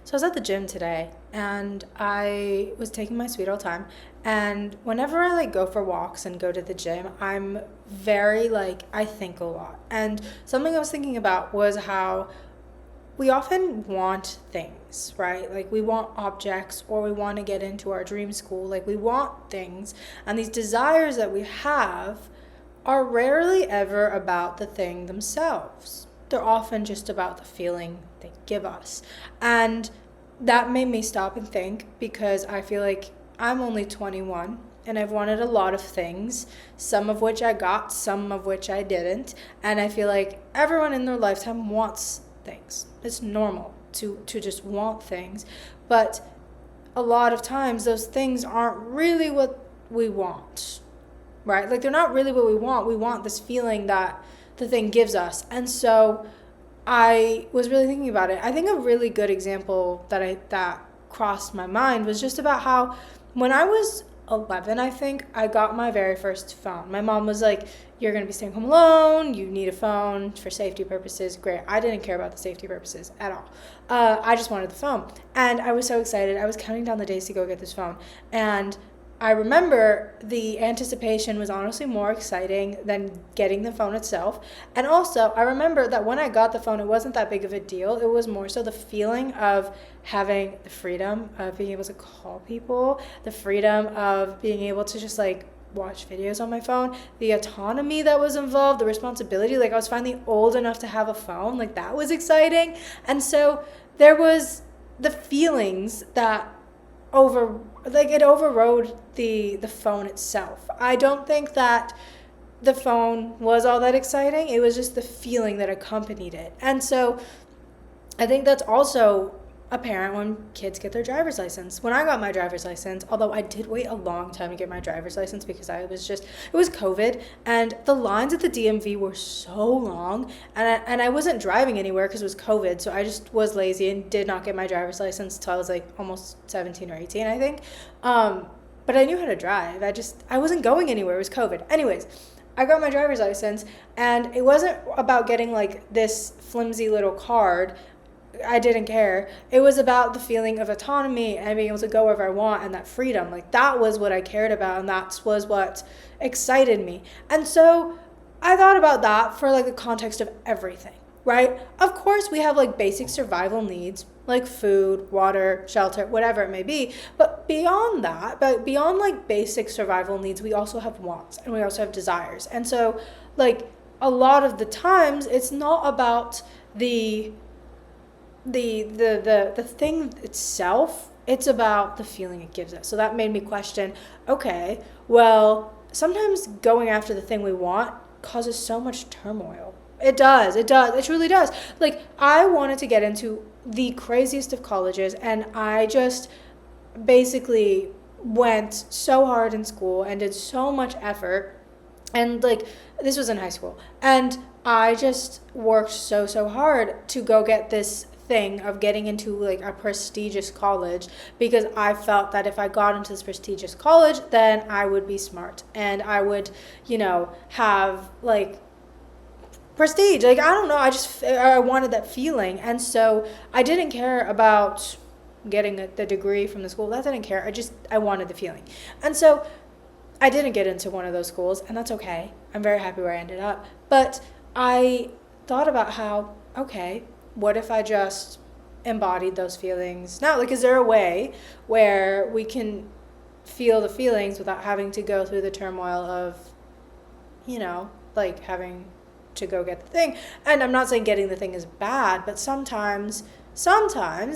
So I was at the gym today and I was taking my sweet old time. And whenever I go for walks and go to the gym, I'm very I think a lot. And something I was thinking about was how we often want things, right? Like we want objects or we want to get into our dream school. Like we want things. And these desires that we have are rarely ever about the thing themselves. They're often just about the feeling they give us. And that made me stop and think because I feel like I'm only 21 and I've wanted a lot of things, some of which I got, some of which I didn't. And I feel like everyone in their lifetime wants things. It's normal to just want things. But a lot of times those things aren't really what we want, right? Like they're not really what we want. We want this feeling that the thing gives us. And so I was really thinking about it. I think a really good example that crossed my mind was just about how when I was 11, I think, I got my very first phone. My mom was like, "You're going to be staying home alone. You need a phone for safety purposes." Great. I didn't care about the safety purposes at all. I just wanted the phone. And I was so excited. I was counting down the days to go get this phone. And I remember the anticipation was honestly more exciting than getting the phone itself. And also, I remember that when I got the phone, it wasn't that big of a deal. It was more so the feeling of having the freedom of being able to call people, the freedom of being able to just watch videos on my phone, the autonomy that was involved, the responsibility. Like I was finally old enough to have a phone. Like that was exciting. And so there was the feelings that it overrode the phone itself. I don't think that the phone was all that exciting. It was just the feeling that accompanied it. And so I think that's also apparent when kids get their driver's license. When I got my driver's license, although I did wait a long time to get my driver's license because it was COVID and the lines at the DMV were so long and I wasn't driving anywhere because it was COVID. So I just was lazy and did not get my driver's license until I was almost 17 or 18, I think. But I knew how to drive. I wasn't going anywhere. It was COVID. Anyways, I got my driver's license and it wasn't about getting this flimsy little card. I didn't care. It was about the feeling of autonomy and being able to go wherever I want and that freedom. That was what I cared about and that was what excited me. And so I thought about that for the context of everything, right? Of course, we have basic survival needs like food, water, shelter, whatever it may be. But beyond that, beyond basic survival needs, we also have wants and we also have desires. And so a lot of the times it's not about the thing itself, it's about the feeling it gives us. So that made me question, okay, well, sometimes going after the thing we want causes so much turmoil. It truly does. I wanted to get into the craziest of colleges and I just basically went so hard in school and did so much effort and this was in high school and I just worked so hard to go get this thing of getting into a prestigious college because I felt that if I got into this prestigious college then I would be smart and I would have prestige. I don't know, I wanted that feeling. And so I didn't care about getting the degree from the school. That didn't care. I wanted the feeling. And so I didn't get into one of those schools and that's okay. I'm very happy where I ended up. But I thought about how, okay, what if I just embodied those feelings now? Is there a way where we can feel the feelings without having to go through the turmoil of, having to go get the thing? And I'm not saying getting the thing is bad, but sometimes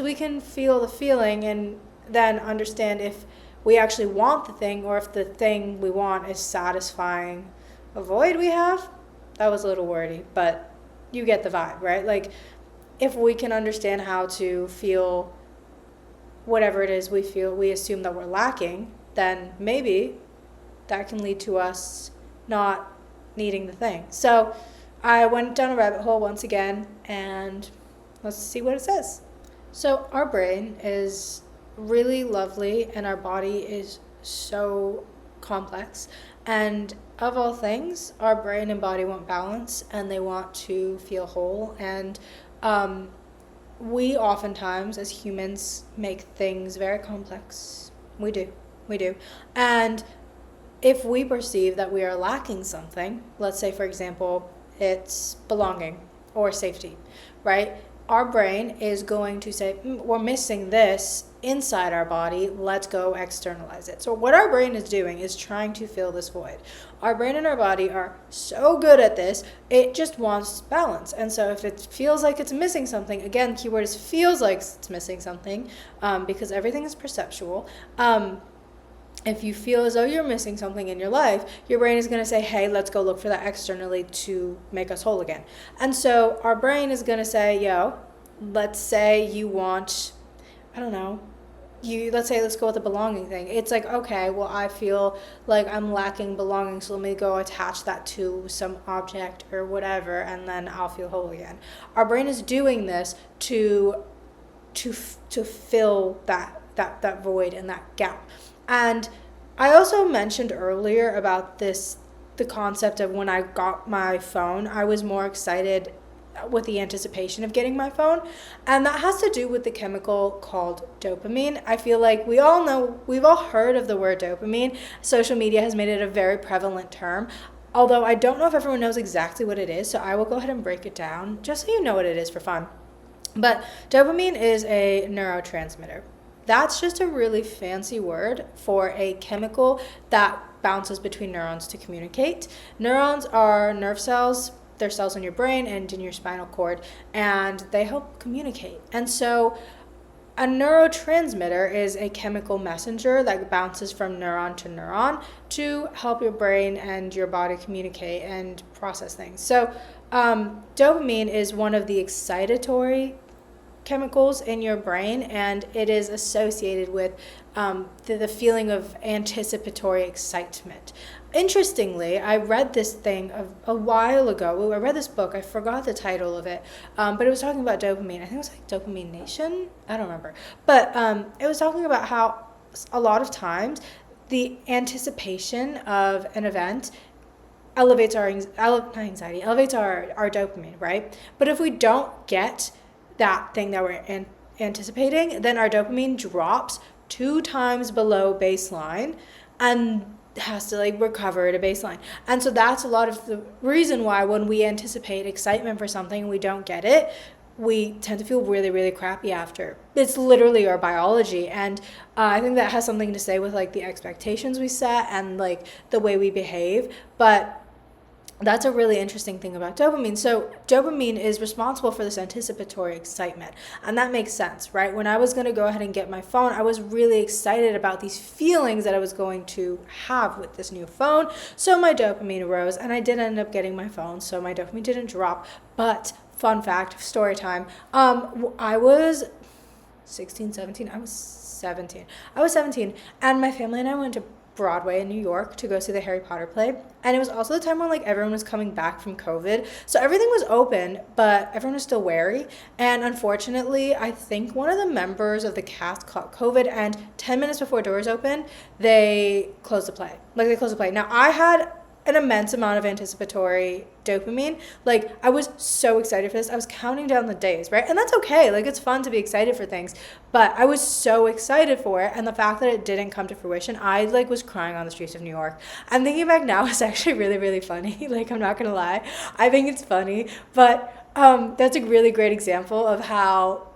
we can feel the feeling and then understand if we actually want the thing or if the thing we want is satisfying a void we have. That was a little wordy, but you get the vibe, right? If we can understand how to feel whatever it is we feel, we assume that we're lacking, then maybe that can lead to us not needing the thing. So I went down a rabbit hole once again, and let's see what it says. So our brain is really lovely, and our body is so complex. And of all things, our brain and body want balance, and they want to feel whole. And we oftentimes as humans make things very complex. We do. We do. And if we perceive that we are lacking something, let's say, for example, it's belonging or safety, right? Our brain is going to say, we're missing this inside our body, let's go externalize it. So, what our brain is doing is trying to fill this void. Our brain and our body are so good at this, it just wants balance. And so, if it feels like it's missing something, again, keyword is feels like it's missing something, because everything is perceptual. If you feel as though you're missing something in your life, your brain is going to say, hey, let's go look for that externally to make us whole again. And so our brain is going to say, let's say you want, I don't know, let's go with the belonging thing. It's like, okay, well, I feel like I'm lacking belonging, so let me go attach that to some object or whatever, and then I'll feel whole again. Our brain is doing this to fill that void and that gap. And I also mentioned earlier about the concept of when I got my phone, I was more excited with the anticipation of getting my phone. And that has to do with the chemical called dopamine. I feel like we've all heard of the word dopamine. Social media has made it a very prevalent term. Although I don't know if everyone knows exactly what it is, so I will go ahead and break it down just so you know what it is for fun. But dopamine is a neurotransmitter. That's just a really fancy word for a chemical that bounces between neurons to communicate. Neurons are nerve cells. They're cells in your brain and in your spinal cord, and they help communicate. And so a neurotransmitter is a chemical messenger that bounces from neuron to help your brain and your body communicate and process things. So dopamine is one of the excitatory chemicals in your brain, and it is associated with the feeling of anticipatory excitement. Interestingly, I read this thing a while ago. I read this book. I forgot the title of it, but it was talking about dopamine. I think it was like Dopamine Nation. I don't remember. But it was talking about how a lot of times the anticipation of an event elevates our dopamine, right? But if we don't get that thing that we're anticipating, then our dopamine drops 2 times below baseline and has to recover at a baseline. And so that's a lot of the reason why when we anticipate excitement for something and we don't get it, we tend to feel really, really crappy after. It's literally our biology. And I think that has something to say with the expectations we set and the way we behave. But that's a really interesting thing about dopamine. So dopamine is responsible for this anticipatory excitement. And that makes sense, right? When I was going to go ahead and get my phone, I was really excited about these feelings that I was going to have with this new phone. So my dopamine rose, and I did end up getting my phone. So my dopamine didn't drop. But fun fact, story time. I was 16, 17. I was 17. And my family and I went to Broadway in New York to go see the Harry Potter play. And it was also the time when everyone was coming back from COVID. So everything was open, but everyone was still wary. And unfortunately, I think one of the members of the cast caught COVID, and 10 minutes before doors opened, they closed the play. They closed the play. Now, I had an immense amount of anticipatory dopamine. I was so excited for this. I was counting down the days, right? And that's okay. It's fun to be excited for things. But I was so excited for it. And the fact that it didn't come to fruition, I was crying on the streets of New York. I'm thinking back now, it's actually really, really funny. I'm not going to lie. I think it's funny. But that's a really great example of how,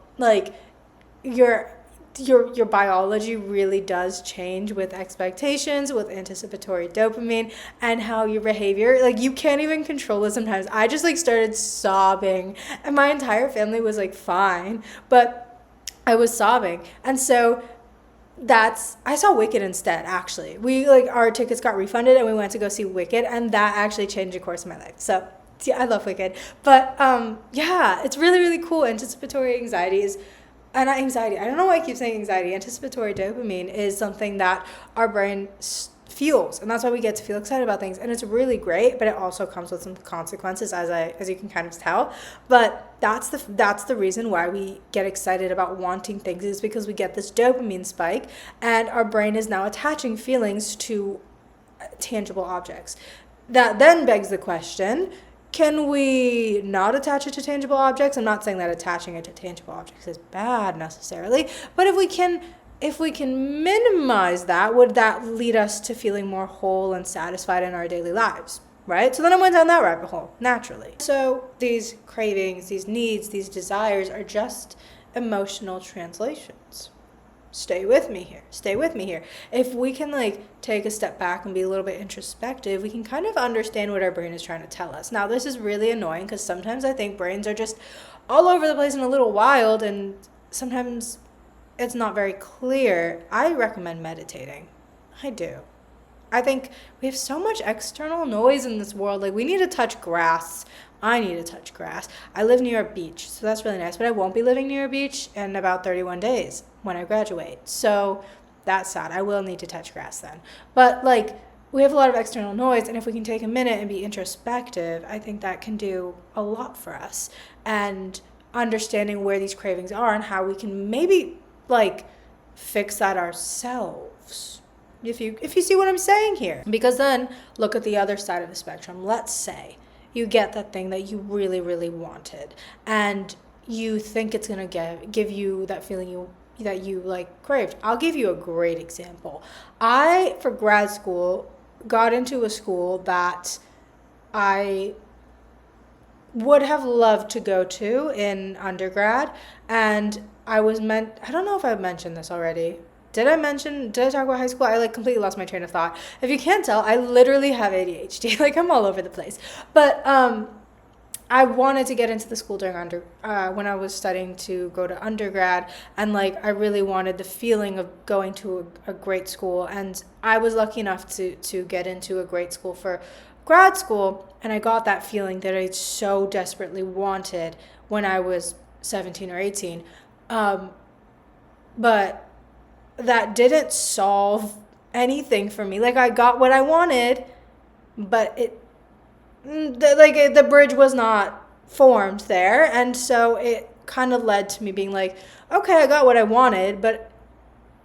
your biology really does change with expectations, with anticipatory dopamine, and how your behavior, you can't even control it sometimes. I just started sobbing, and my entire family was fine, but I was sobbing. And so I saw Wicked instead, actually. We our tickets got refunded and we went to go see Wicked, and that actually changed the course of my life. So yeah, I love Wicked. But yeah, it's really, really cool. Anticipatory anxiety is And anxiety, I don't know why I keep saying anxiety. Anticipatory dopamine is something that our brain feels, and that's why we get to feel excited about things. And it's really great, but it also comes with some consequences, as you can kind of tell. But that's the reason why we get excited about wanting things, is because we get this dopamine spike, and our brain is now attaching feelings to tangible objects. That then begs the question: Can we not attach it to tangible objects? I'm not saying that attaching it to tangible objects is bad necessarily, but if we can minimize that, would that lead us to feeling more whole and satisfied in our daily lives? Right? So then I went down that rabbit hole naturally. So these cravings, these needs, these desires are just emotional translations. Stay with me here. Stay with me here. If we can take a step back and be a little bit introspective, we can kind of understand what our brain is trying to tell us. Now, this is really annoying because sometimes I think brains are just all over the place and a little wild, and sometimes it's not very clear. I recommend meditating. I do. I think we have so much external noise in this world. We need to touch grass. I need to touch grass. I live near a beach, so that's really nice, but I won't be living near a beach in about 31 days when I graduate. So that's sad. I will need to touch grass then. But we have a lot of external noise, and if we can take a minute and be introspective, I think that can do a lot for us. And understanding where these cravings are and how we can maybe fix that ourselves. If you see what I'm saying here. Because then look at the other side of the spectrum. Let's say you get that thing that you really, really wanted, and you think it's going to give you that feeling that you craved. I'll give you a great example. I, for grad school, got into a school that I would have loved to go to in undergrad, and I don't know if I mentioned this already. Did I talk about high school? I completely lost my train of thought. If you can't tell, I literally have ADHD. I'm all over the place. But I wanted to get into the school during when I was studying to go to undergrad, and I really wanted the feeling of going to a great school, and I was lucky enough to get into a great school for grad school, and I got that feeling that I so desperately wanted when I was 17 or 18. But that didn't solve anything for me. I got what I wanted, but the bridge was not formed there, and so it kind of led to me being okay, I got what I wanted, but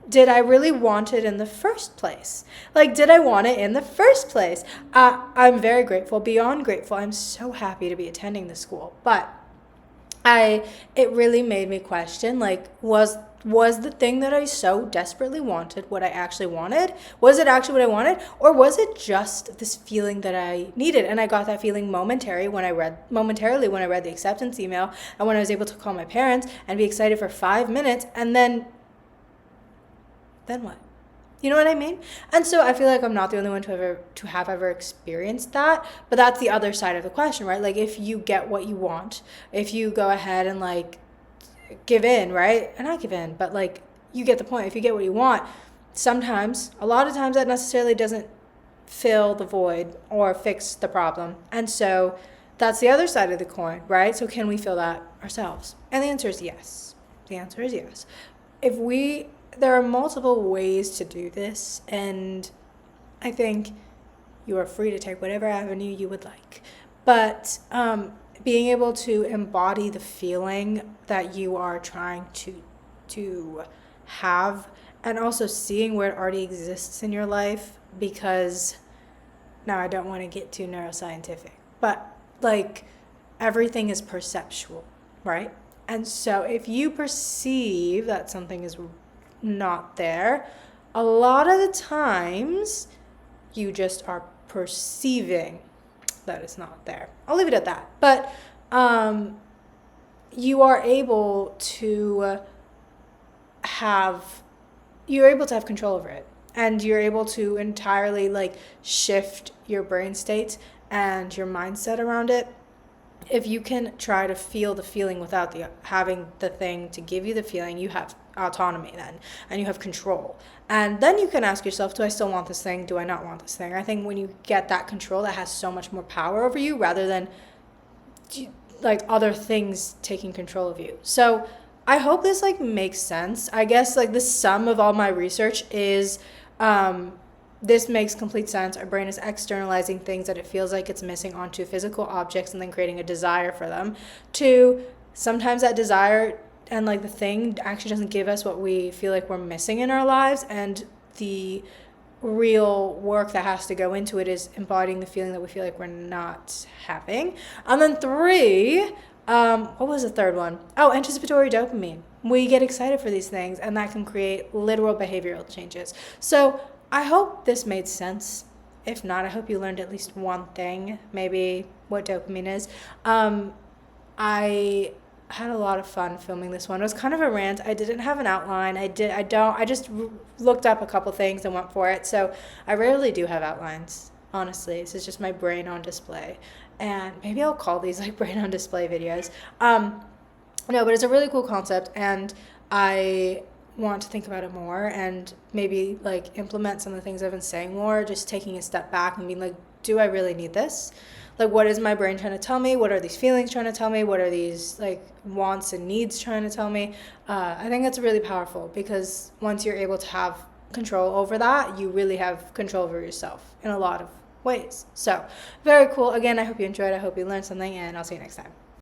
did I really want it in the first place? Did I want it in the first place? I'm very grateful, beyond grateful. I'm so happy to be attending the school, but it really made me question, was the thing that I so desperately wanted what I actually wanted? Was it actually what I wanted? Or was it just this feeling that I needed? And I got that feeling momentarily when I read the acceptance email, and when I was able to call my parents and be excited for 5 minutes, and then what? You know what I mean? And so I feel I'm not the only one to have ever experienced that, but that's the other side of the question, right? If you get what you want, if you go ahead and give in, right? And not give in, but you get the point. If you get what you want, a lot of times that necessarily doesn't fill the void or fix the problem. And so that's the other side of the coin, right? So can we feel that ourselves? And the answer is yes. The answer is yes. There are multiple ways to do this, and I think you are free to take whatever avenue you would like. But being able to embody the feeling that you are trying to have, and also seeing where it already exists in your life, because now I don't want to get too neuroscientific, but everything is perceptual, right? And so if you perceive that something is not there, a lot of the times you just are perceiving that it's not there. I'll leave it at that. But you are able to have control over it, and you're able to entirely shift your brain state and your mindset around it. If you can try to feel the feeling without having the thing to give you the feeling, you have autonomy then, and you have control. And then you can ask yourself, do I still want this thing? Do I not want this thing? I think when you get that control, that has so much more power over you rather than other things taking control of you. So I hope this makes sense. I guess the sum of all my research is this makes complete sense. Our brain is externalizing things that it feels like it's missing onto physical objects and then creating a desire for them. Two, sometimes that desire and the thing actually doesn't give us what we feel like we're missing in our lives, and the real work that has to go into it is embodying the feeling that we feel like we're not having. And then 3, what was the third one? Oh, anticipatory dopamine. We get excited for these things, and that can create literal behavioral changes. So I hope this made sense. If not, I hope you learned at least one thing, maybe what dopamine is. I had a lot of fun filming this one. It was kind of a rant. I didn't have an outline. I just looked up a couple things and went for it. So I rarely do have outlines, honestly. This is just my brain on display. And maybe I'll call these like brain on display videos. No, but it's a really cool concept, and I want to think about it more and maybe like implement some of the things I've been saying more, just taking a step back and being like, do I really need this? Like, what is my brain trying to tell me? What are these feelings trying to tell me? What are these like wants and needs trying to tell me? I think that's really powerful, because once you're able to have control over that, you really have control over yourself in a lot of ways. So very cool. Again, I hope you enjoyed. I hope you learned something, and I'll see you next time.